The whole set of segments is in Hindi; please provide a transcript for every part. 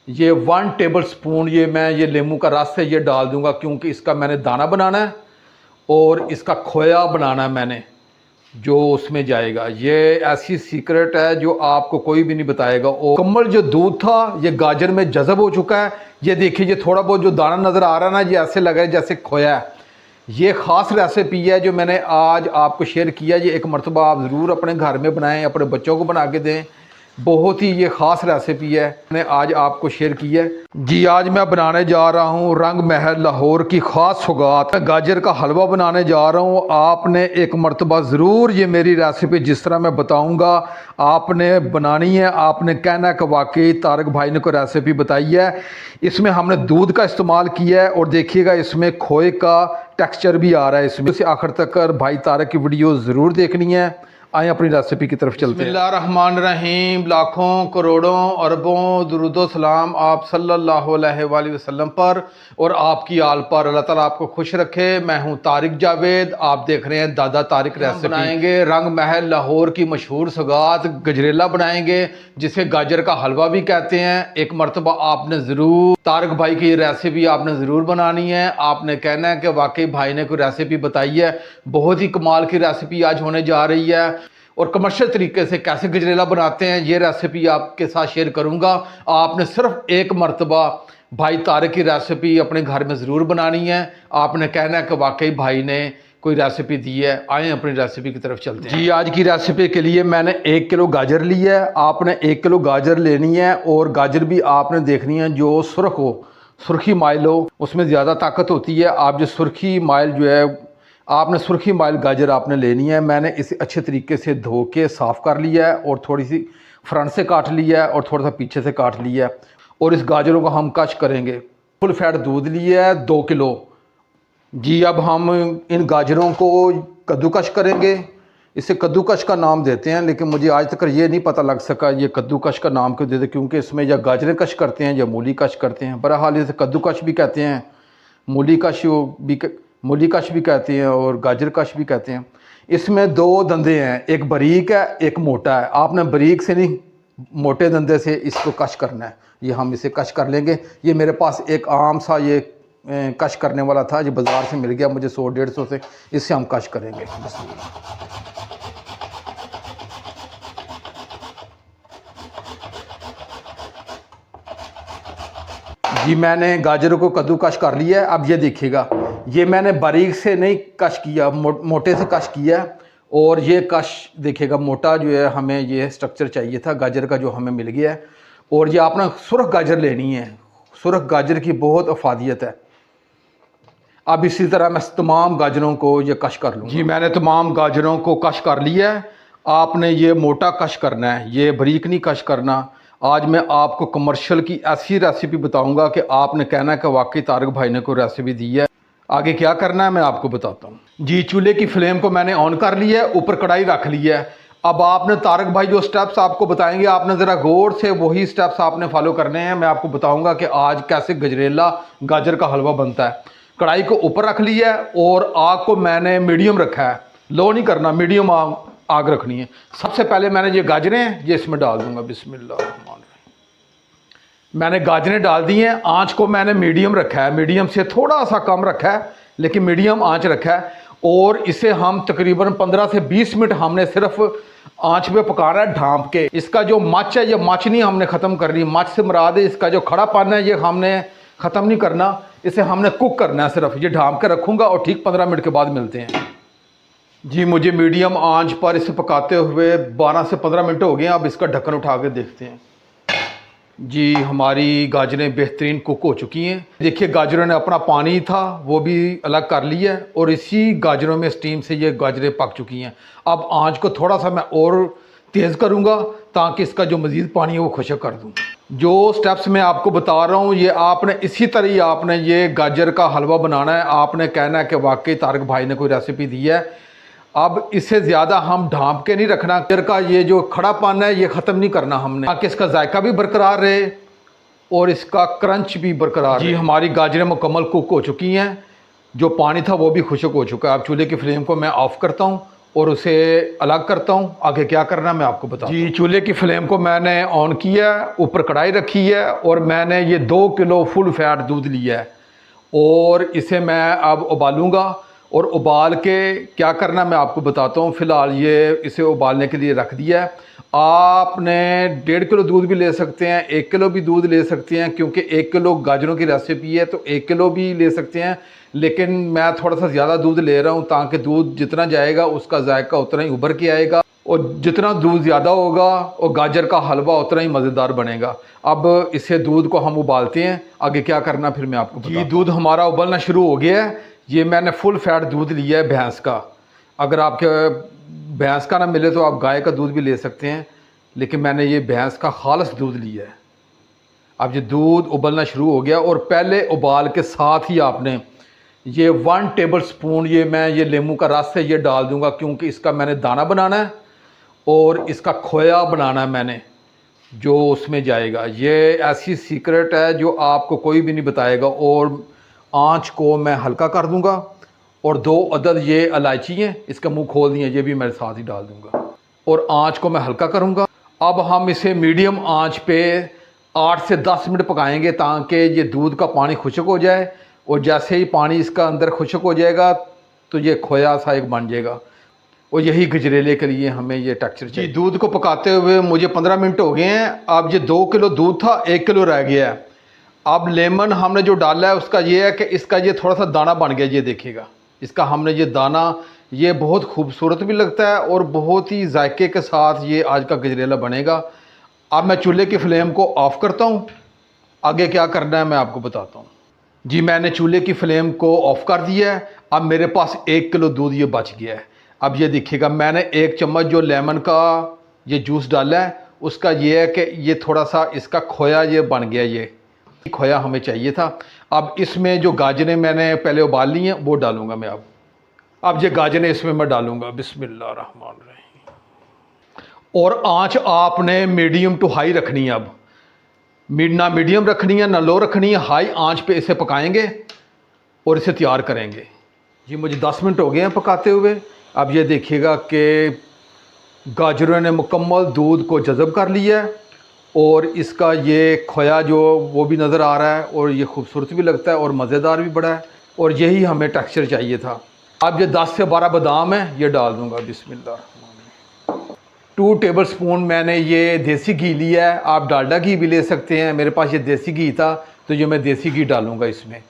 ये 1 टेबल स्पून ये लेमू का रस है ये डाल दूंगा, क्योंकि इसका मैंने दाना बनाना है और इसका खोया बनाना है मैंने, जो उसमें जाएगा। ये ऐसी सीक्रेट है जो आपको कोई भी नहीं बताएगा। और मुकम्मल जो दूध था ये गाजर में जज़ब हो चुका है। ये देखिए, ये थोड़ा बहुत जो दाना नज़र आ रहा है ना, ये ऐसे लग रहा है जैसे खोया है। ये ख़ास रेसिपी है जो मैंने आज आपको शेयर किया। ये एक मरतबा आप ज़रूर अपने घर में बनाएं, अपने बच्चों को बना के दें। बहुत ही ये ख़ास रेसिपी है, मैंने आज आपको शेयर की है। जी, आज मैं बनाने जा रहा हूँ रंग महल लाहौर की ख़ास सौगात, गाजर का हलवा बनाने जा रहा हूँ। आपने एक मरतबा ज़रूर ये मेरी रेसिपी जिस तरह मैं बताऊँगा आपने बनानी है। आपने कहना है कि वाकई तारक भाई ने कोई रेसिपी बताई है। इसमें हमने दूध का इस्तेमाल किया है और देखिएगा इसमें खोए का टेक्सचर भी आ रहा है इसमें। से आखिर तक भाई तारक की वीडियो ज़रूर देखनी है। आए अपनी रेसिपी की तरफ चलते हैं। बिस्मिल्लाहिर्रहमानिर्रहीम। लाखों करोड़ों अरबों दुरूदो सलाम आप सल्लल्लाहु अलैहि वसल्लम पर और आपकी आल पर। अल्लाह ताला आपको खुश रखे। मैं हूं तारिक जावेद, आप देख रहे हैं दादा तारिक रेसिपी। बनाएंगे रंग महल लाहौर की मशहूर सौगात गजरेला बनाएंगे, जिसे गाजर का हलवा भी कहते हैं। एक मरतबा आपने ज़रूर तारक भाई की रेसिपी आपने ज़रूर बनानी है। आपने कहना है कि वाकई भाई ने कोई रेसिपी बताई है। बहुत ही कमाल की रेसिपी आज होने जा रही है और कमर्शियल तरीके से कैसे गजरेला बनाते हैं ये रेसिपी आपके साथ शेयर करूंगा। आपने सिर्फ एक मरतबा भाई तारक की रेसिपी अपने घर में ज़रूर बनानी है। आपने कहना है कि वाकई भाई ने कोई रेसिपी दी है। आए अपनी रेसिपी की तरफ चलते हैं। जी, आज की रेसिपी के लिए मैंने 1 किलो गाजर ली है। आपने 1 किलो गाजर लेनी है और गाजर भी आपने देखनी है जो सुर्ख हो, सुर्खी माइल हो, उसमें ज़्यादा ताकत होती है। आप जो सुर्खी माइल जो है आपने सुर्खी माइल गाजर आपने लेनी है। मैंने इसे अच्छे तरीके से धो के साफ़ कर लिया है और थोड़ी सी फ्रंट से काट लिया है और थोड़ा सा पीछे से काट लिया है। और इस गाजरों को हम कश करेंगे। फुल फैट दूध लिया है 2 किलो। जी, अब हम इन गाजरों को कद्दूकश करेंगे। इसे कद्दूकश का नाम देते हैं, लेकिन मुझे आज तक ये नहीं पता लग सका ये कद्दूकश का नाम क्यों देते, क्योंकि इसमें या गाजरें कश करते हैं या मूली कश करते हैं। बहरहाल इसे कद्दूकश भी कहते हैं, मूली कश भी कहते हैं और गाजर कश भी कहते हैं। इसमें 2 दंदे हैं, एक बारीक है एक मोटा है। आपने बारीक से नहीं मोटे दंदे से इसको कश करना है। ये हम इसे कश कर लेंगे। ये मेरे पास एक आम सा ये कश करने वाला था जो बाज़ार से मिल गया मुझे 100-150 से। इससे हम कश करेंगे। जी, मैंने गाजरों को कद्दूकश कर लिया है। अब ये देखिएगा, ये मैंने बारीक से नहीं कश किया, मोटे से कश किया। और ये कश देखिएगा मोटा जो है, हमें ये स्ट्रक्चर चाहिए था गाजर का जो हमें मिल गया है। और ये आपने सुर्ख गाजर लेनी है। सुर्ख गाजर की बहुत अफादियत है। अब इसी तरह मैं तमाम गाजरों को ये कश कर लूँ। जी, मैंने तमाम गाजरों को कश कर लिया है। आपने ये मोटा कश करना है, ये बारीक नहीं कश करना। आज मैं आपको कमर्शियल की ऐसी रेसिपी बताऊंगा कि आपने कहना है कि वाकई तारक भाई ने कोई रेसिपी दी है। आगे क्या करना है मैं आपको बताता हूँ। जी, चूल्हे की फ्लेम को मैंने ऑन कर लिया है, ऊपर कढ़ाई रख ली है। अब आपने तारक भाई जो स्टेप्स आपको बताएंगे आपने ज़रा गौर से वही स्टेप्स आपने फॉलो करने हैं। मैं आपको बताऊँगा कि आज कैसे गजरेला गाजर का हलवा बनता है। कढ़ाई को ऊपर रख लिया है और आग को मैंने मीडियम रखा है, लो नहीं करना, मीडियम आग रखनी है। सबसे पहले मैंने ये गाजरें हैं ये इसमें डाल दूंगा। बिस्मिल्लाह। मैंने गाजरें डाल दी हैं। आंच को मैंने मीडियम रखा है, मीडियम से थोड़ा सा कम रखा है लेकिन मीडियम आंच रखा है। और इसे हम तकरीबन 15 से 20 मिनट हमने सिर्फ आंच पे पकाना है ढांप के। इसका जो मच है ये मच नहीं हमने ख़त्म करनी। मच से मुराद है इसका जो खड़ापन है ये हमने ख़त्म नहीं करना, इसे हमने कुक करना है। सिर्फ ये ढांप के रखूँगा और ठीक 15 मिनट के बाद मिलते हैं। जी, मुझे मीडियम आंच पर इसे पकाते हुए 12 से 15 मिनट हो गए हैं। अब इसका ढक्कन उठा के देखते हैं। जी, हमारी गाजरें बेहतरीन कुक हो चुकी हैं। देखिए, गाजरों ने अपना पानी था वो भी अलग कर लिया है और इसी गाजरों में स्टीम से ये गाजरें पक चुकी हैं। अब आंच को थोड़ा सा मैं और तेज़ करूँगा ताकि इसका जो मज़ीद पानी है वो खुशक कर दूँ। जो स्टेप्स मैं आपको बता रहा हूँ ये आपने इसी तरह ही आपने ये गाजर का हलवा बनाना है। आपने कहना है कि वाकई तारक भाई ने कोई रेसिपी दी है। अब इससे ज़्यादा हम ढांप के नहीं रखना। गाजर का ये जो खड़ापन है ये ख़त्म नहीं करना हमने, ताकि इसका जायका भी बरकरार रहे और इसका क्रंच भी बरकरार रहे। जी, हमारी गाजरें मुकम्मल कुक हो चुकी हैं। जो पानी था वो भी खुशक हो चुका है। अब चूल्हे की फ्लेम को मैं ऑफ़ करता हूँ और उसे अलग करता हूँ। आगे क्या करना मैं आपको बताऊँ। जी, चूल्हे की फ्लेम को मैंने ऑन किया, ऊपर कढ़ाई रखी है और मैंने ये 2 किलो फुल फैट दूध लिया है और इसे मैं अब उबालूँगा। और उबाल के क्या करना मैं आपको बताता हूँ। फ़िलहाल ये इसे उबालने के लिए रख दिया है। आपने 1.5 किलो दूध भी ले सकते हैं, 1 किलो भी दूध ले सकते हैं, क्योंकि 1 किलो गाजरों की रेसिपी है तो 1 किलो भी ले सकते हैं। लेकिन मैं थोड़ा सा ज़्यादा दूध ले रहा हूँ ताकि दूध जितना जाएगा उसका जायका उतना ही उभर के आएगा और जितना दूध ज़्यादा होगा और गाजर का हलवा उतना ही मज़ेदार बनेगा। अब इसे दूध को हम उबालते हैं। आगे क्या करना फिर मैं आपको बताता हूँ। दूध हमारा उबलना शुरू हो गया है। ये मैंने फुल फैट दूध लिया है भैंस का। अगर आपके भैंस का ना मिले तो आप गाय का दूध भी ले सकते हैं, लेकिन मैंने ये भैंस का खालिस दूध लिया है। अब ये दूध उबलना शुरू हो गया और पहले उबाल के साथ ही आपने ये 1 टेबल स्पून ये लेमू का रस है ये डाल दूंगा, क्योंकि इसका मैंने दाना बनाना है और इसका खोया बनाना है मैंने, जो उसमें जाएगा। ये ऐसी सीक्रेट है जो आपको कोई भी नहीं बताएगा। और आँच को मैं हल्का कर दूंगा और 2 अदद ये इलायची हैं, इसका मुंह खोल दिए, ये भी मैं साथ ही डाल दूंगा और आँच को मैं हल्का करूंगा। अब हम इसे मीडियम आँच पे 8 से 10 मिनट पकाएंगे ताकि ये दूध का पानी खुश्क हो जाए। और जैसे ही पानी इसका अंदर खुश्क हो जाएगा तो ये खोया सा एक बन जाएगा और यही गजरेले के लिए हमें ये टेक्सचर चाहिए। दूध को पकाते हुए मुझे 15 मिनट हो गए हैं। अब ये 2 किलो दूध था, 1 किलो रह गया है। अब लेमन हमने जो डाला है उसका ये है कि इसका ये थोड़ा सा दाना बन गया, ये देखिएगा इसका हमने ये दाना, ये बहुत खूबसूरत भी लगता है और बहुत ही जायके के साथ ये आज का गजरेला बनेगा। अब मैं चूल्हे की फ्लेम को ऑफ़ करता हूँ। आगे क्या करना है मैं आपको बताता हूँ। जी, मैंने चूल्हे की फ्लेम को ऑफ़ कर दिया है। अब मेरे पास 1 किलो दूध ये बच गया है। अब ये देखिएगा मैंने 1 चम्मच जो लेमन का ये जूस डाला है उसका ये है कि ये थोड़ा सा इसका खोया ये बन गया, ये खोया हमें चाहिए था। अब इसमें जो गाजरें मैंने पहले उबाल ली हैं वो डालूंगा मैं। अब ये गाजरें इसमें मैं डालूंगा। बिस्मिल्लाहिर्रहमानिर्रहीम। और आंच आपने मीडियम टू हाई रखनी है। अब ना मीडियम रखनी है ना लो रखनी है, हाई आंच पे इसे पकाएंगे और इसे तैयार करेंगे। ये मुझे 10 मिनट हो गए हैं पकाते हुए। अब ये देखिएगा कि गाजरों ने मुकम्मल दूध को जज़ब कर लिया है और इसका ये खोया जो वो भी नज़र आ रहा है और ये खूबसूरत भी लगता है और मज़ेदार भी बड़ा है और यही हमें टेक्सचर चाहिए था। अब ये 10 से 12 बादाम है ये डाल दूंगा। बिस्मिल्लाह। 2 टेबल स्पून मैंने ये देसी घी लिया है, आप डालडा घी भी ले सकते हैं। मेरे पास ये देसी घी था तो ये मैं देसी घी डालूँगा इसमें,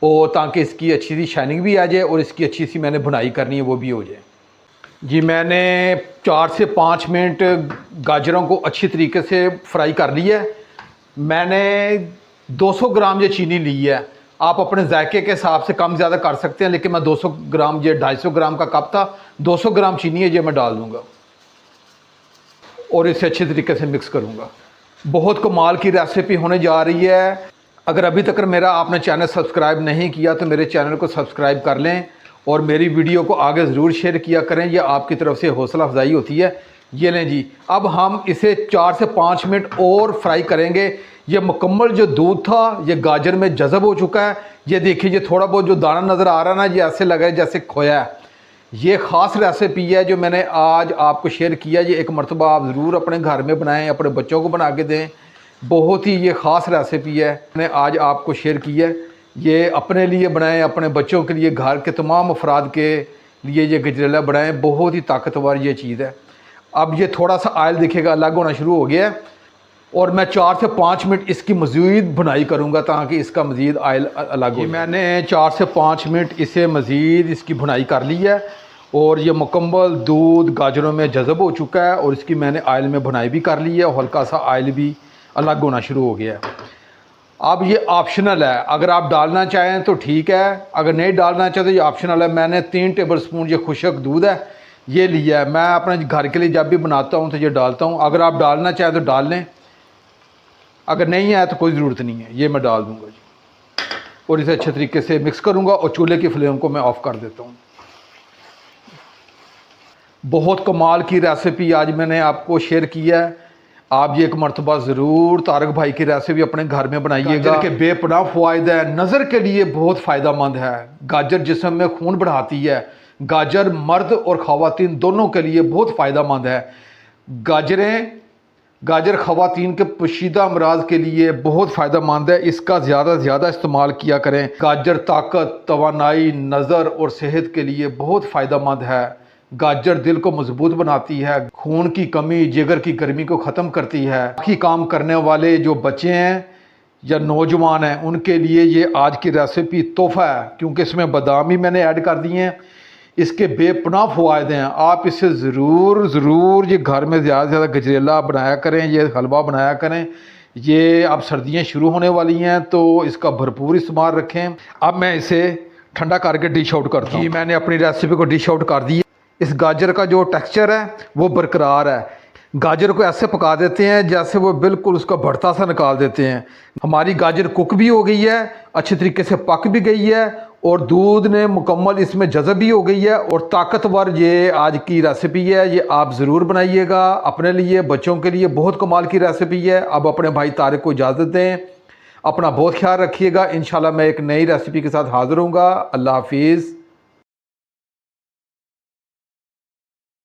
और ताकि इसकी अच्छी सी शाइनिंग भी आ जाए और इसकी अच्छी सी मैंने भुनाई करनी है वो भी हो जाए। जी, मैंने 4 से 5 मिनट गाजरों को अच्छी तरीके से फ्राई कर लिया है। मैंने 200 ग्राम ये चीनी ली है। आप अपने जायके के हिसाब से कम ज़्यादा कर सकते हैं, लेकिन मैं 200 ग्राम, ये 250 ग्राम का कप था, 200 ग्राम चीनी है ये मैं डाल दूँगा और इसे अच्छी तरीके से मिक्स करूँगा। बहुत कमाल की रेसिपी होने जा रही है। अगर अभी तक मेरा आपने चैनल सब्सक्राइब नहीं किया तो मेरे चैनल को सब्सक्राइब कर लें और मेरी वीडियो को आगे ज़रूर शेयर किया करें, यह आपकी तरफ से हौसला अफजाई होती है। ये लें जी, अब हम इसे 4 से 5 मिनट और फ्राई करेंगे। ये मुकम्मल जो दूध था ये गाजर में जज़ब हो चुका है। ये देखिए, ये थोड़ा बहुत जो दाना नज़र आ रहा है ना, ये ऐसे लगा है जैसे खोया है। ये ख़ास रेसिपी है जो मैंने आज आपको शेयर किया। ये एक मरतबा आप ज़रूर अपने घर में बनाएं, अपने बच्चों को बना के दें। बहुत ही ये ख़ास रेसिपी है, मैंने आज आपको शेयर की है। ये अपने लिए बनाएं, अपने बच्चों के लिए, घर के तमाम अफराद के लिए ये गजरेला बनाएं। बहुत ही ताकतवर ये चीज़ है। अब ये थोड़ा सा आयल दिखेगा अलग होना शुरू हो गया है और मैं 4 से 5 मिनट इसकी मज़ीद भुनाई करूँगा ताकि इसका मज़ीद आयल अलग हो। मैंने 4 से 5 मिनट इसे मज़ीद इसकी भुनाई कर ली है और ये मुकम्मल दूध गाजरों में जज़ब हो चुका है और इसकी मैंने आयल में भुनाई भी कर ली है और हल्का सा आयल भी अलग होना शुरू हो गया है। अब ये ऑप्शनल है, अगर आप डालना चाहें तो ठीक है, अगर नहीं डालना चाहें तो ये ऑप्शनल है। मैंने 3 टेबल स्पून ये खुश्क दूध है ये लिया है। मैं अपने घर के लिए जब भी बनाता हूँ तो ये डालता हूँ। अगर आप डालना चाहें तो डाल लें, अगर नहीं है तो कोई ज़रूरत नहीं है, ये मैं डाल दूँगा जी। और इसे अच्छे तरीके से मिक्स करूँगा और चूल्हे की फ्लेम को मैं ऑफ़ कर देता हूँ। बहुत कमाल की रेसिपी आज मैंने आपको शेयर किया है। आप ये एक मरतबा ज़रूर तारक भाई की रेसिपी अपने घर में बनाइएगा। गाजर के बेपनाह फ़वाइद है, नज़र के लिए बहुत फ़ायदा मंद है। गाजर जिस्म में खून बढ़ाती है, गाजर मर्द और ख़वातीन दोनों के लिए बहुत फ़ायदेमंद है। गाजर ख़वातीन के पोशीदा अमराज के लिए बहुत फ़ायदेमंद है, इसका ज़्यादा से ज़्यादा इस्तेमाल किया करें। गाजर ताकत, तवानाई, नज़र और सेहत के लिए बहुत फ़ायदेमंद है। गाजर दिल को मजबूत बनाती है, खून की कमी, जिगर की गर्मी को ख़त्म करती है। बाकी काम करने वाले जो बच्चे हैं या नौजवान हैं उनके लिए ये आज की रेसिपी तोहफ़ा है, क्योंकि इसमें बादाम ही मैंने ऐड कर दिए हैं। इसके बेपनाह फ़वायदे हैं। आप इसे ज़रूर ये घर में ज़्यादा से ज़्यादा गजरेला बनाया करें, ये हलवा बनाया करें। ये अब सर्दियाँ शुरू होने वाली हैं तो इसका भरपूर इस्तेमाल रखें। अब मैं इसे ठंडा करके डिश आउट करता हूँ। मैंने अपनी रेसिपी को डिश आउट कर दी। इस गाजर का जो टेक्सचर है वो बरकरार है। गाजर को ऐसे पका देते हैं जैसे वो बिल्कुल उसका भरता सा निकाल देते हैं। हमारी गाजर कुक भी हो गई है, अच्छी तरीके से पक भी गई है और दूध ने मुकम्मल इसमें जज़ब भी हो गई है और ताकतवर ये आज की रेसिपी है। ये आप ज़रूर बनाइएगा अपने लिए, बच्चों के लिए बहुत कमाल की रेसिपी है। अब अपने भाई तारिक को इजाज़त दें, अपना बहुत ख्याल रखिएगा। इंशाल्लाह मैं एक नई रेसिपी के साथ हाज़िर हूँगा। अल्लाह हाफिज़।